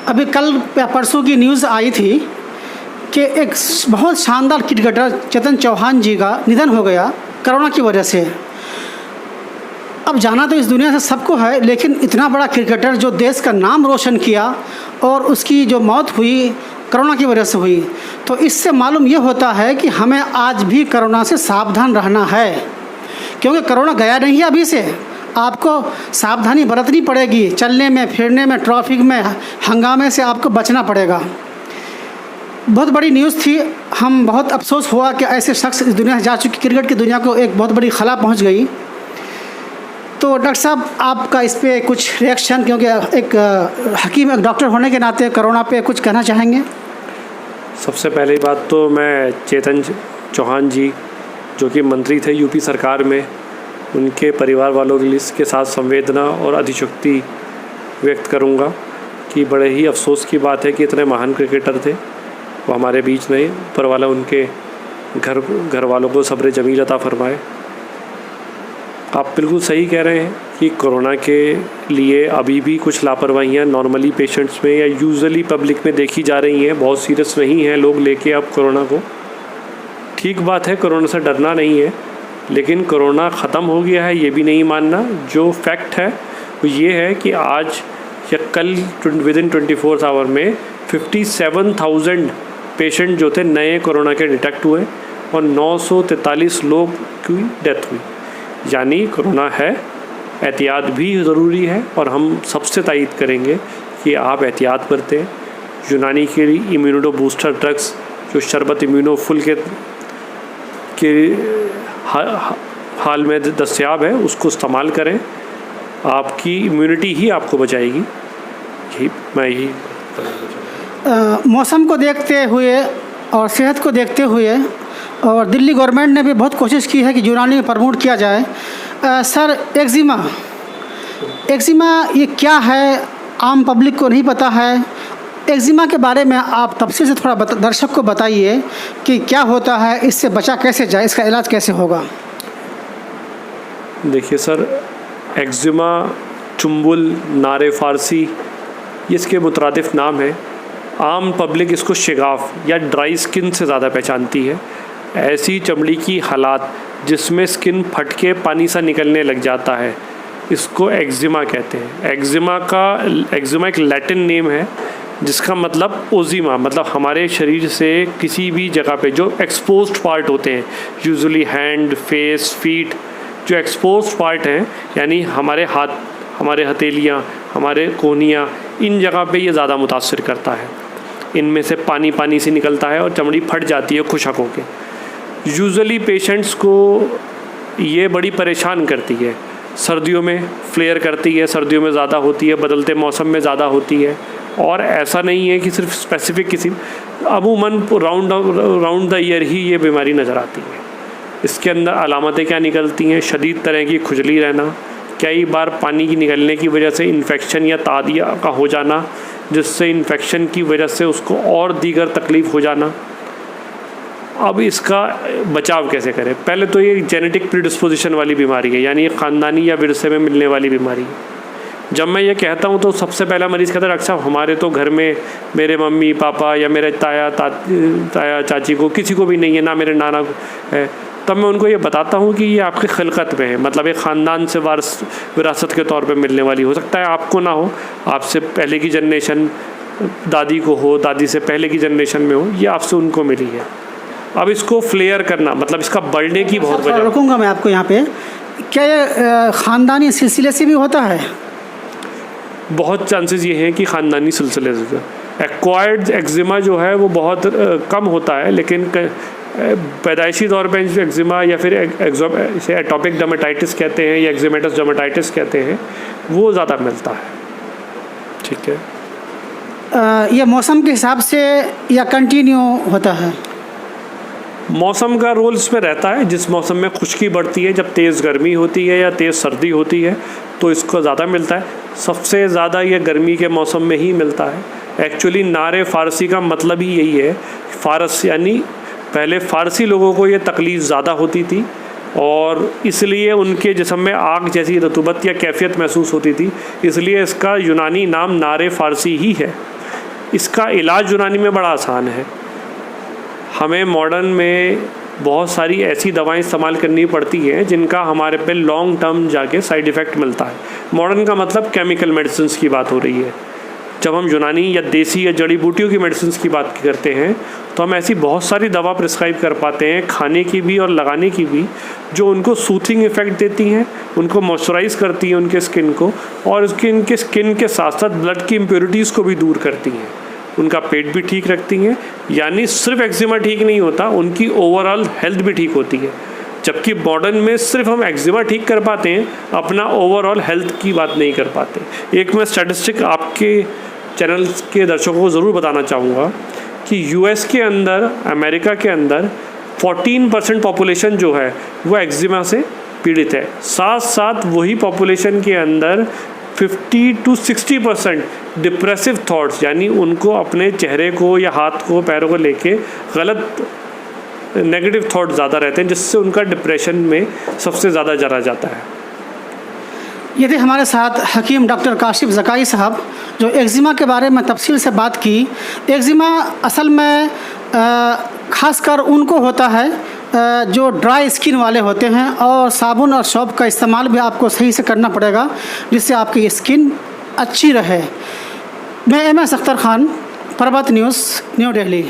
अभी कल या परसों की न्यूज़ आई थी कि एक बहुत शानदार क्रिकेटर चेतन चौहान जी का निधन हो गया कोरोना की वजह से। अब जाना तो इस दुनिया से सबको है, लेकिन इतना बड़ा क्रिकेटर जो देश का नाम रोशन किया और उसकी जो मौत हुई कोरोना की वजह से हुई, तो इससे मालूम ये होता है कि हमें आज भी कोरोना से सावधान रहना है, क्योंकि कोरोना गया नहीं है अभी से। आपको सावधानी बरतनी पड़ेगी, चलने में, फिरने में, ट्रैफिक में, हंगामे से आपको बचना पड़ेगा। बहुत बड़ी न्यूज़ थी, हम बहुत अफसोस हुआ कि ऐसे शख्स इस दुनिया से जा चुके। क्रिकेट की दुनिया को एक बहुत बड़ी खला पहुंच गई। तो डॉक्टर साहब, आपका इस पे कुछ रिएक्शन, क्योंकि एक हकीम, एक डॉक्टर होने के नाते कोरोना पे कुछ कहना चाहेंगे? सबसे पहली बात तो मैं चेतन चौहान जी जो कि मंत्री थे यूपी सरकार में, उनके परिवार वालों के साथ संवेदना और अधिशक्ति व्यक्त करूंगा कि बड़े ही अफसोस की बात है कि इतने महान क्रिकेटर थे वो हमारे बीच नहीं। ऊपर वाला उनके घर वालों को सब्र जमील अता फरमाए। आप बिल्कुल सही कह रहे हैं कि कोरोना के लिए अभी भी कुछ लापरवाहियाँ नॉर्मली पेशेंट्स में या यूजुअली पब्लिक में देखी जा रही हैं। बहुत सीरियस नहीं है लोग लेके अब कोरोना को। ठीक बात है, कोरोना से डरना नहीं है, लेकिन कोरोना ख़त्म हो गया है ये भी नहीं मानना। जो फैक्ट है वो ये है कि आज या कल विदिन 24 आवर में 57,000 पेशेंट जो थे नए कोरोना के डिटेक्ट हुए और 943 लोग की डेथ हुई। यानी कोरोना है, एहतियात भी ज़रूरी है और हम सबसे तायद करेंगे कि आप एहतियात बरतें। यूनानी के इम्यूनो बूस्टर ड्रग्स जो शरबत इम्यूनो फुल के हाल में दस्तयाब है उसको इस्तेमाल करें, आपकी इम्यूनिटी ही आपको बचाएगी। यही मौसम को देखते हुए और सेहत को देखते हुए और दिल्ली गवर्नमेंट ने भी बहुत कोशिश की है कि यूनानी में प्रमोट किया जाए। सर, एक्जिमा ये क्या है? आम पब्लिक को नहीं पता है। एक्जिमा के बारे में आप तफसील से थोड़ा दर्शक को बताइए कि क्या होता है, इससे बचा कैसे जाए, इसका इलाज कैसे होगा? देखिए सर, एक्जिमा, चुंबुल, नारे फ़ारसी, ये इसके मुतरादिफ नाम है। आम पब्लिक इसको शिगाफ या ड्राई स्किन से ज़्यादा पहचानती है। ऐसी चमड़ी की हालात जिसमें स्किन फट के पानी सा निकलने लग जाता है, इसको एक्जिमा कहते हैं। एक्जिमा एक लैटिन नेम है जिसका मतलब ओजिमा, मतलब हमारे शरीर से किसी भी जगह पे जो एक्सपोज्ड पार्ट होते हैं, यूजुअली हैंड, फेस, फीट, जो एक्सपोज्ड पार्ट हैं, यानी हमारे हाथ, हमारे हथेलियाँ, हमारे कोहनियाँ, इन जगह पे ये ज़्यादा मुतासर करता है। इनमें से पानी से निकलता है और चमड़ी फट जाती है खुशक होके। यूजुअली पेशेंट्स को ये बड़ी परेशान करती है। सर्दियों में फ्लेयर करती है, सर्दियों में ज़्यादा होती है, बदलते मौसम में ज़्यादा होती है। और ऐसा नहीं है कि सिर्फ स्पेसिफिक किसी, अमूमन राउंड द ईयर ही ये बीमारी नज़र आती है। इसके अंदर अलामतें क्या निकलती हैं? शदीद तरह की खुजली रहना, कई बार पानी की निकलने की वजह से इन्फेक्शन या तादिया का हो जाना, जिससे इन्फेक्शन की वजह से उसको और दीगर तकलीफ़ हो जाना। अब इसका बचाव कैसे करें? पहले तो ये जेनेटिक प्रीडिस्पोजिशन वाली बीमारी है, यानी ये ख़ानदानी या विरसे में मिलने वाली बीमारी है। जब मैं ये कहता हूँ तो सबसे पहला मरीज़ कहता है, डॉक्टर साहब हमारे तो घर में मेरे मम्मी पापा या मेरे ताया चाची को किसी को भी नहीं है, ना मेरे नाना को है। तब मैं उनको ये बताता हूँ कि ये आपकी खिलकत में है, मतलब एक ख़ानदान से विरासत के तौर पे मिलने वाली। हो सकता है आपको ना हो, आपसे पहले की जनरेशन दादी को हो, दादी से पहले की जनरेशन में हो, ये आपसे उनको मिली है। अब इसको फ्लेयर करना, मतलब इसका बढ़ने की बहुत वजह। रुकूंगा मैं आपको यहाँ पे, क्या ये ख़ानदानी सिलसिले से भी होता है? बहुत चांसेस ये हैं कि ख़ानदानी सिलसिले से। एक्वायर्ड एक्जिमा जो है वो बहुत कम होता है, लेकिन पैदाइशी तौर पे एक्जिमा या फिर इसे एटॉपिक डर्मेटाइटिस कहते हैं या एक्जिमेटस डर्मेटाइटिस कहते हैं, वो ज़्यादा मिलता है। ठीक है, ये मौसम के हिसाब से या कंटिन्यू होता है? मौसम का रोल इसमें रहता है। जिस मौसम में खुश्की बढ़ती है, जब तेज़ गर्मी होती है या तेज़ सर्दी होती है, तो इसको ज़्यादा मिलता है। सबसे ज़्यादा ये गर्मी के मौसम में ही मिलता है। एक्चुअली नारे फ़ारसी का मतलब ही यही है। फ़ारस यानी पहले फ़ारसी लोगों को ये तकलीफ़ ज़्यादा होती थी और इसलिए उनके जिस्म में आग जैसी रतूबत या कैफियत महसूस होती थी, इसलिए इसका यूनानी नाम नारे फ़ारसी ही है। इसका इलाज यूनानी में बड़ा आसान है। हमें मॉडर्न में बहुत सारी ऐसी दवाएं इस्तेमाल करनी पड़ती हैं जिनका हमारे पे लॉन्ग टर्म जाके साइड इफ़ेक्ट मिलता है। मॉडर्न का मतलब केमिकल मेडिसिन की बात हो रही है। जब हम यूनानी या देसी या जड़ी बूटियों की मेडिसिन की बात करते हैं तो हम ऐसी बहुत सारी दवा प्रिस्क्राइब कर पाते हैं, खाने की भी और लगाने की भी, जो उनको सूथिंग इफ़ेक्ट देती हैं, उनको मॉइस्चराइज़ करती हैं उनके स्किन को, और उनके स्किन के साथ साथ ब्लड की इम्प्योरिटीज़ को भी दूर करती हैं, उनका पेट भी ठीक रखती हैं। यानी सिर्फ एक्जिमा ठीक नहीं होता, उनकी ओवरऑल हेल्थ भी ठीक होती है। जबकि मॉडर्न में सिर्फ हम एक्जिमा ठीक कर पाते हैं, अपना ओवरऑल हेल्थ की बात नहीं कर पाते। एक मैं स्टैटिस्टिक आपके चैनल के दर्शकों को ज़रूर बताना चाहूँगा कि यूएस के अंदर, अमेरिका के अंदर 14% पॉपुलेशन जो है वो एक्जिमा से पीड़ित है। साथ साथ वही पॉपुलेशन के अंदर 50 to 60% डिप्रेसिव थॉट्स, यानी उनको अपने चेहरे को या हाथ को पैरों को लेके गलत नेगेटिव थॉट ज़्यादा रहते हैं, जिससे उनका डिप्रेशन में सबसे ज़्यादा जरा जाता है। ये थे हमारे साथ हकीम डॉक्टर काशिफ ज़काई साहब, जो एक्जिमा के बारे में तफसील से बात की। एक्जिमा असल में ख़ासकर उनको होता है जो ड्राई स्किन वाले होते हैं, और साबुन और सोप का इस्तेमाल भी आपको सही से करना पड़ेगा जिससे आपकी स्किन अच्छी रहे। मैं MS अख्तर ख़ान, पर्वत न्यूज़, न्यू दिल्ली।